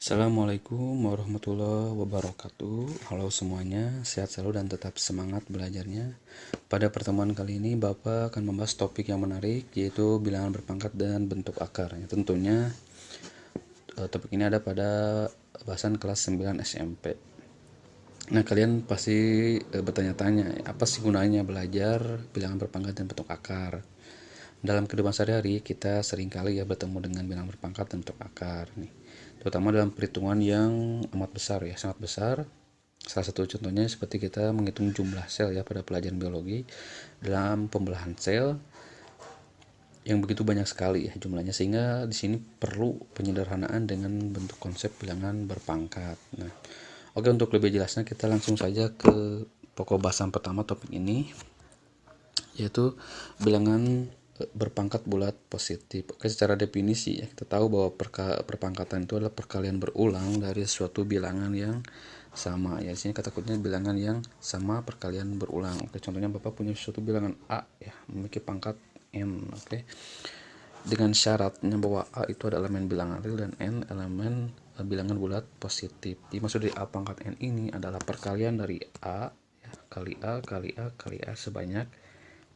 Assalamualaikum warahmatullahi wabarakatuh. Halo semuanya, sehat selalu dan tetap semangat belajarnya. Pada pertemuan kali ini Bapak akan membahas topik yang menarik, yaitu bilangan berpangkat dan bentuk akar. Tentunya topik ini ada pada bahasan kelas 9 SMP. Nah, kalian pasti bertanya-tanya, apa sih gunanya belajar bilangan berpangkat dan bentuk akar? Dalam kehidupan sehari-hari kita seringkali ya bertemu dengan bilangan berpangkat dan bentuk akar nih, terutama dalam perhitungan yang amat besar ya, sangat besar. Salah satu contohnya seperti kita menghitung jumlah sel ya pada pelajaran biologi. Dalam pembelahan sel yang begitu banyak sekali ya jumlahnya, sehingga di sini perlu penyederhanaan dengan bentuk konsep bilangan berpangkat. Nah, oke, untuk lebih jelasnya kita langsung saja ke pokok bahasan pertama topik ini, yaitu bilangan berpangkat bulat positif. Oke, secara definisi ya, kita tahu bahwa perpangkatan itu adalah perkalian berulang dari suatu bilangan yang sama ya. Di sini kata kuncinya bilangan yang sama perkalian berulang. Oke, contohnya Bapak punya suatu bilangan A ya, memiliki pangkat n. Oke, dengan syaratnya bahwa A itu ada elemen bilangan real dan n elemen bilangan bulat positif. Jadi maksud dari A pangkat n ini adalah perkalian dari A ya, kali A kali A kali A sebanyak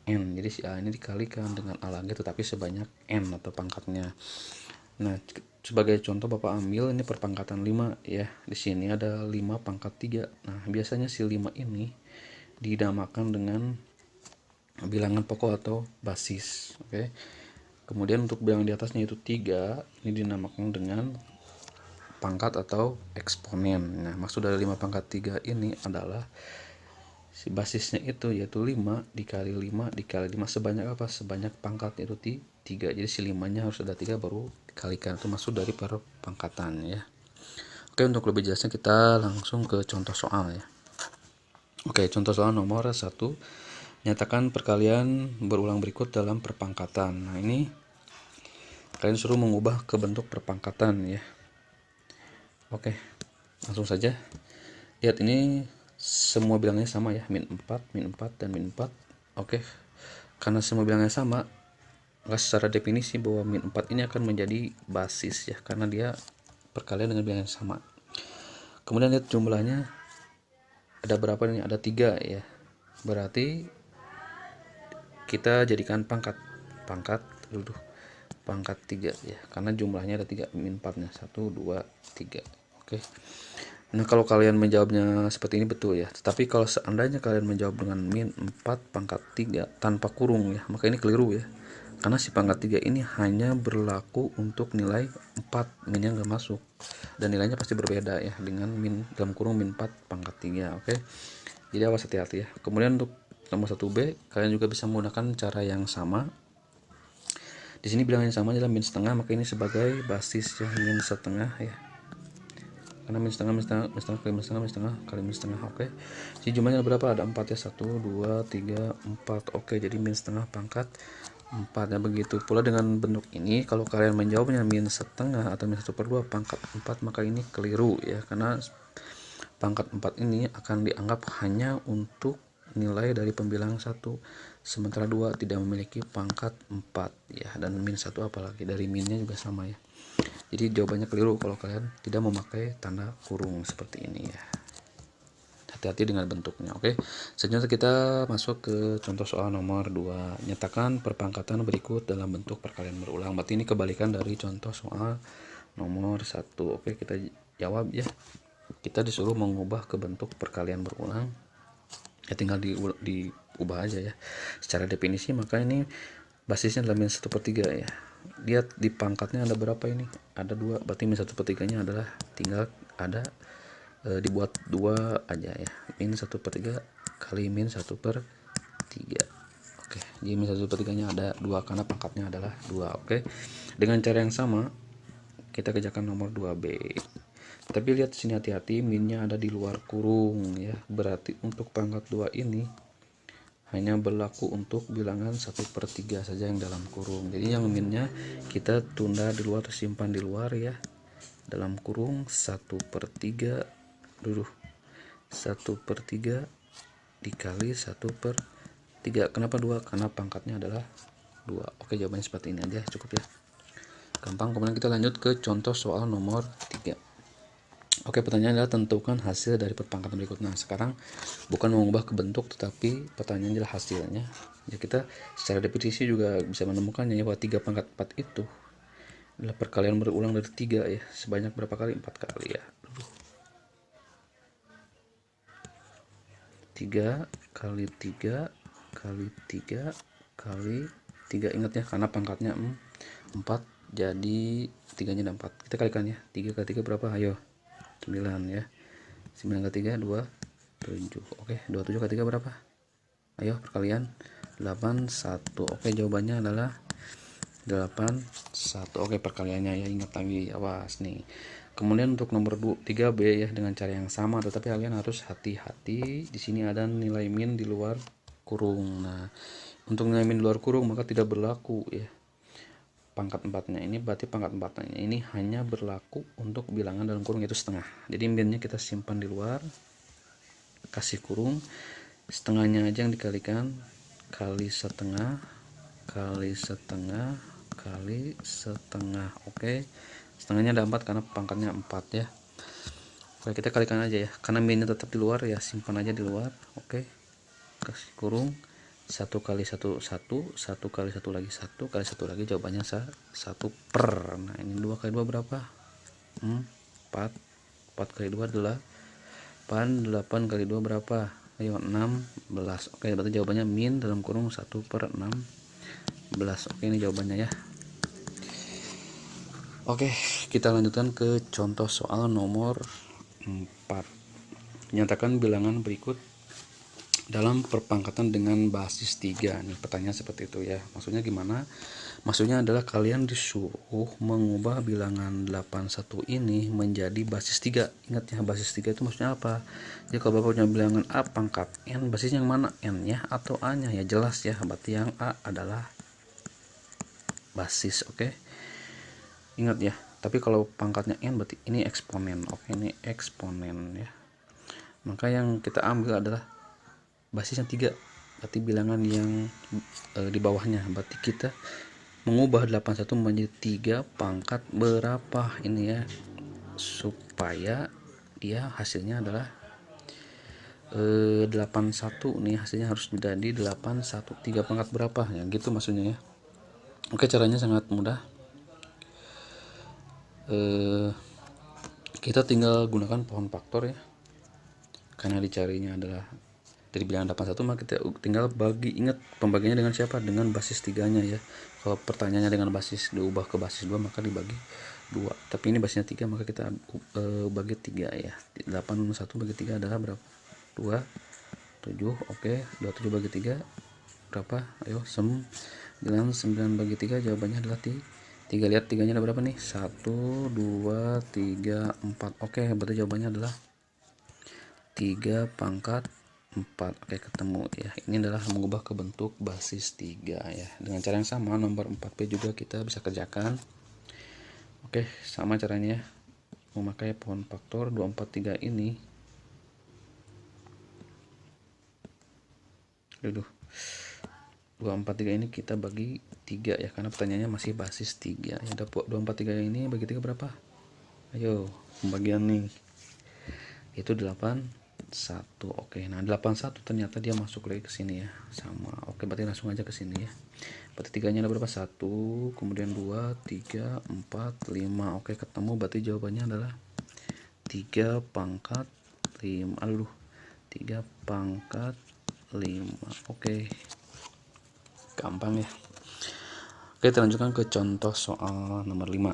n. Jadi si A ini dikalikan dengan A lagi tetapi sebanyak n atau pangkatnya. Nah, sebagai contoh Bapak ambil ini perpangkatan 5 ya. Di sini ada 5 pangkat 3. Nah, biasanya si 5 ini dinamakan dengan bilangan pokok atau basis. Oke. Kemudian untuk bilangan di atasnya itu 3, ini dinamakan dengan pangkat atau eksponen. Nah, maksud dari 5 pangkat 3 ini adalah si basisnya itu yaitu 5 dikali 5 dikali 5 sebanyak apa? Sebanyak pangkat itu 3. Jadi si 5-nya harus ada 3 baru dikalikan. Itu maksud dari perpangkatan ya. Oke, untuk lebih jelasnya kita langsung ke contoh soal ya. Oke, contoh soal nomor 1. Nyatakan perkalian berulang berikut dalam perpangkatan. Nah, ini kalian suruh mengubah ke bentuk perpangkatan ya. Oke, langsung saja. Lihat, ini semua bilangnya sama ya, min 4, min 4, dan min 4. Oke, karena semua bilangnya sama, maka secara definisi bahwa min 4 ini akan menjadi basis ya, karena dia perkalian dengan bilangan yang sama. Kemudian lihat jumlahnya ada berapa nih? Ada 3 ya. Berarti kita jadikan pangkat 3 ya, karena jumlahnya ada 3, min 4 nya 1 2 3. Oke. Nah, kalau kalian menjawabnya seperti ini betul ya. Tetapi kalau seandainya kalian menjawab dengan min 4 pangkat 3 tanpa kurung ya, maka ini keliru ya. Karena si pangkat 3 ini hanya berlaku untuk nilai 4, minnya nggak masuk. Dan nilainya pasti berbeda ya dengan min dalam kurung min 4 pangkat 3. Oke. Jadi awas, hati-hati ya. Kemudian untuk nomor 1B, kalian juga bisa menggunakan cara yang sama. Di sini bilangan yang sama adalah min setengah, maka ini sebagai basis ya, min setengah ya. Karena min setengah kali min setengah. Oke. Jadi jumlahnya berapa? Ada 4 ya. 1 2 3 4. Oke, jadi min setengah pangkat 4 ya. Begitu pula dengan bentuk ini, kalau kalian menjawabnya min setengah atau min 1/2 pangkat 4, maka ini keliru ya, karena pangkat 4 ini akan dianggap hanya untuk nilai dari pembilang 1, sementara 2 tidak memiliki pangkat 4 ya, dan min 1 apalagi dari minnya juga sama ya. Jadi jawabannya keliru kalau kalian tidak memakai tanda kurung seperti ini ya. Hati-hati dengan bentuknya. Oke. Selanjutnya kita masuk ke contoh soal nomor 2. Nyatakan perpangkatan berikut dalam bentuk perkalian berulang. Berarti ini kebalikan dari contoh soal nomor 1. Oke, kita jawab ya. Kita disuruh mengubah ke bentuk perkalian berulang. Ya tinggal diubah aja ya. Secara definisi maka ini basisnya adalah min 1/3 ya. Lihat di pangkatnya ada berapa ini? Ada 2, berarti min 1/3 nya adalah tinggal ada dibuat 2 aja ya. Min 1/3 kali min 1/3. Oke, jadi min 1/3 nya ada 2 karena pangkatnya adalah 2. Oke. Dengan cara yang sama kita kerjakan nomor 2B. Tapi lihat sini, hati-hati, minnya ada di luar kurung ya. Berarti untuk pangkat 2 ini hanya berlaku untuk bilangan 1/3 saja yang dalam kurung. Jadi yang minnya kita tunda di luar, tersimpan di luar ya. Dalam kurung 1/3 dikali 1/3. Kenapa 2? Karena pangkatnya adalah 2. Oke, jawabannya seperti ini aja, cukup ya. Gampang. Kemudian kita lanjut ke contoh soal nomor 3. Oke, pertanyaannya adalah tentukan hasil dari perpangkatan berikut. Nah, sekarang bukan mengubah ke bentuk, tetapi pertanyaannya adalah hasilnya. Ya, kita secara definisi juga bisa menemukannya ya, bahwa 3 pangkat 4 itu adalah perkalian berulang dari 3 ya. Sebanyak berapa kali? 4 kali ya. 3 kali 3 kali 3 kali 3. Ingat ya, karena pangkatnya 4, jadi 3 nya ada 4. Kita kalikan ya. 3 kali 3 berapa? Ayo. 9 ya. 9 kali 3 27. Oke, 27 kali 3 berapa? Ayo perkalian. 81. Oke, jawabannya adalah 81. Oke, perkaliannya ya, ingat lagi, awas nih. Kemudian untuk nomor 3B ya, dengan cara yang sama, tetapi kalian harus hati-hati. Di sini ada nilai min di luar kurung. Nah, untuk nilai min di luar kurung maka tidak berlaku ya. Pangkat 4-nya ini berarti pangkat 4-nya ini hanya berlaku untuk bilangan dalam kurung, yaitu setengah. Jadi minnya kita simpan di luar, kasih kurung, setengahnya aja yang dikalikan, kali setengah kali setengah kali setengah. Oke, setengahnya ada 4 karena pangkatnya 4 ya. Oke, kita kalikan aja ya, karena minnya tetap di luar ya, simpan aja di luar. Oke, kasih kurung, 1 kali 1 1, 1 kali 1 lagi 1 kali 1 lagi, jawabannya 1 per. Nah, ini 2 kali 2 berapa? 4. 4 kali 2 adalah 8. 8 kali 2 berapa? Ayo, 16. Oke, berarti jawabannya min dalam kurung 1 per 16. Oke, ini jawabannya ya. Oke, kita lanjutkan ke contoh soal nomor 4. Nyatakan bilangan berikut dalam perpangkatan dengan basis 3. Nih, pertanyaan seperti itu ya. Maksudnya gimana? Maksudnya adalah kalian disuruh mengubah bilangan 81 ini menjadi basis 3. Ingat ya, basis 3 itu maksudnya apa? Jadi kalau Bapak punya bilangan A pangkat N, basisnya yang mana? N-nya atau A-nya? Ya jelas ya, berarti yang A adalah basis. Oke. Ingat ya, tapi kalau pangkatnya N berarti ini eksponen. Oke, ini eksponen ya. Maka yang kita ambil adalah basisnya 3, berarti bilangan yang di bawahnya. Berarti kita mengubah 81 menjadi 3 pangkat berapa ini ya, supaya dia hasilnya adalah 81 nih, hasilnya harus menjadi 81. 3 pangkat berapa ya, gitu maksudnya ya. Oke, caranya sangat mudah. Kita tinggal gunakan pohon faktor ya, karena dicarinya adalah dari bilangan 81, maka kita tinggal bagi. Ingat pembagiannya dengan siapa? Dengan basis 3 nya ya. Kalau pertanyaannya dengan basis diubah ke basis 2 maka dibagi 2, tapi ini basisnya 3 maka kita bagi 3 ya. 81 bagi 3 adalah berapa? 27. Oke, 27 bagi 3 berapa? Ayo, 9 bagi 3 jawabannya adalah 3. Lihat 3 nya ada berapa nih? 1 2 3 4. Oke, berarti jawabannya adalah 3 pangkat 4. Oke, ketemu ya. Ini adalah mengubah ke bentuk basis 3 ya. Dengan cara yang sama, nomor 4B juga kita bisa kerjakan. Oke, sama caranya ya. Memakai pohon faktor 243 ini. 243 ini kita bagi 3 ya, karena pertanyaannya masih basis 3. Ya, 243 ini bagi 3 berapa? Ayo, pembagian nih. Itu 81. Oke, nah 81 ternyata dia masuk lagi ke sini ya, sama. Oke, berarti langsung aja ke sini ya. Berarti 3-nya ada berapa? 1, kemudian 2 3 4 5. Oke, ketemu. Berarti jawabannya adalah 3 pangkat 5. 3 pangkat 5. Oke, gampang ya. Oke, kita lanjutkan ke contoh soal nomor 5.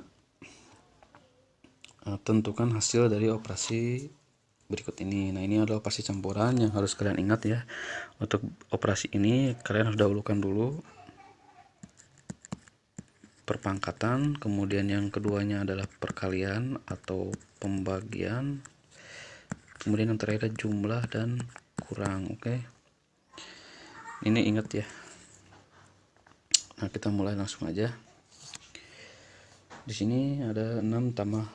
Tentukan hasil dari operasi berikut ini. Nah, ini adalah operasi campuran yang harus kalian ingat ya. Untuk operasi ini kalian harus dahulukan dulu perpangkatan, kemudian yang keduanya adalah perkalian atau pembagian, kemudian yang terakhir jumlah dan kurang. Oke, ini ingat ya. Nah, kita mulai langsung aja. Di sini ada 6 tambah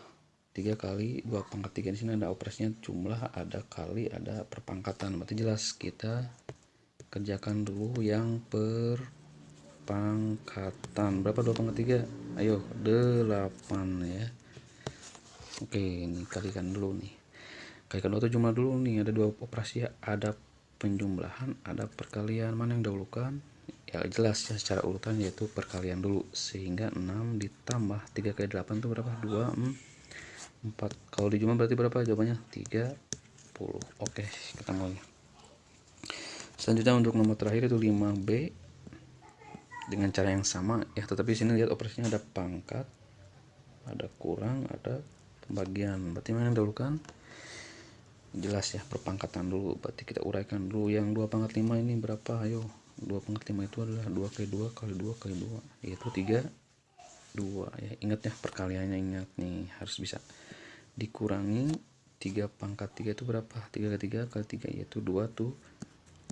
3 kali 2 pangkat 3. Di sini ada operasinya jumlah, ada kali, ada perpangkatan. Berarti jelas kita kerjakan dulu yang perpangkatan. Berapa 2 pangkat 3? Ayo, 8 ya. Oke, ini kalikan dulu nih. Kalikan dua jumlah dulu nih, ada dua operasi, ada penjumlahan, ada perkalian. Mana yang dahulukan? Ya jelas ya, secara urutan yaitu perkalian dulu. Sehingga 6 ditambah 3 kali 8 itu berapa? 4. Kalau dijumlah berarti berapa? Jawabannya 30. Oke, ketemu ya. Selanjutnya untuk nomor terakhir itu 5B dengan cara yang sama ya, tetapi sini lihat operasinya ada pangkat, ada kurang, ada pembagian. Berarti mana yang dahulukan? Jelas ya, perpangkatan dulu. Berarti kita uraikan dulu, yang 2 pangkat 5 ini berapa? Ayo, 2 pangkat 5 itu adalah 2 kali 2 kali 2 kali 2, yaitu 32 ya. Ingat ya, perkaliannya ingat nih, harus bisa dikurangi. 3 pangkat 3 itu berapa? 3 kali 3 kali 3 yaitu 2 tuh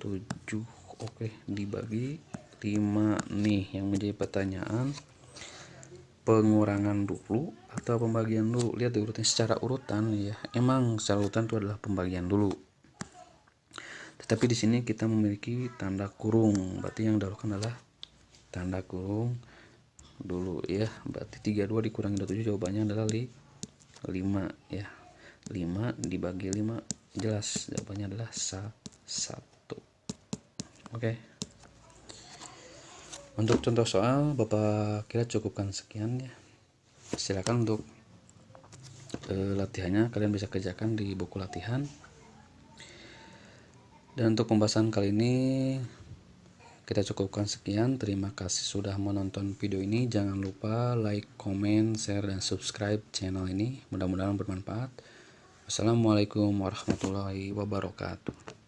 7. Oke, dibagi 5 nih yang menjadi pertanyaan, pengurangan dulu atau pembagian dulu. Lihat diurutin secara urutan ya, emang secara urutan itu adalah pembagian dulu, tetapi di sini kita memiliki tanda kurung, berarti yang dahulukan adalah tanda kurung dulu ya. Berarti 32 dikurangi 27 jawabannya adalah 5 ya. 5 dibagi 5 jelas jawabannya adalah 1. Oke. Untuk contoh soal Bapak kira cukupkan sekian ya. Silakan untuk latihannya kalian bisa kerjakan di buku latihan. Dan untuk pembahasan kali ini kita cukupkan sekian. Terima kasih sudah menonton video ini. Jangan lupa like, comment, share, dan subscribe channel ini. Mudah-mudahan bermanfaat. Wassalamualaikum warahmatullahi wabarakatuh.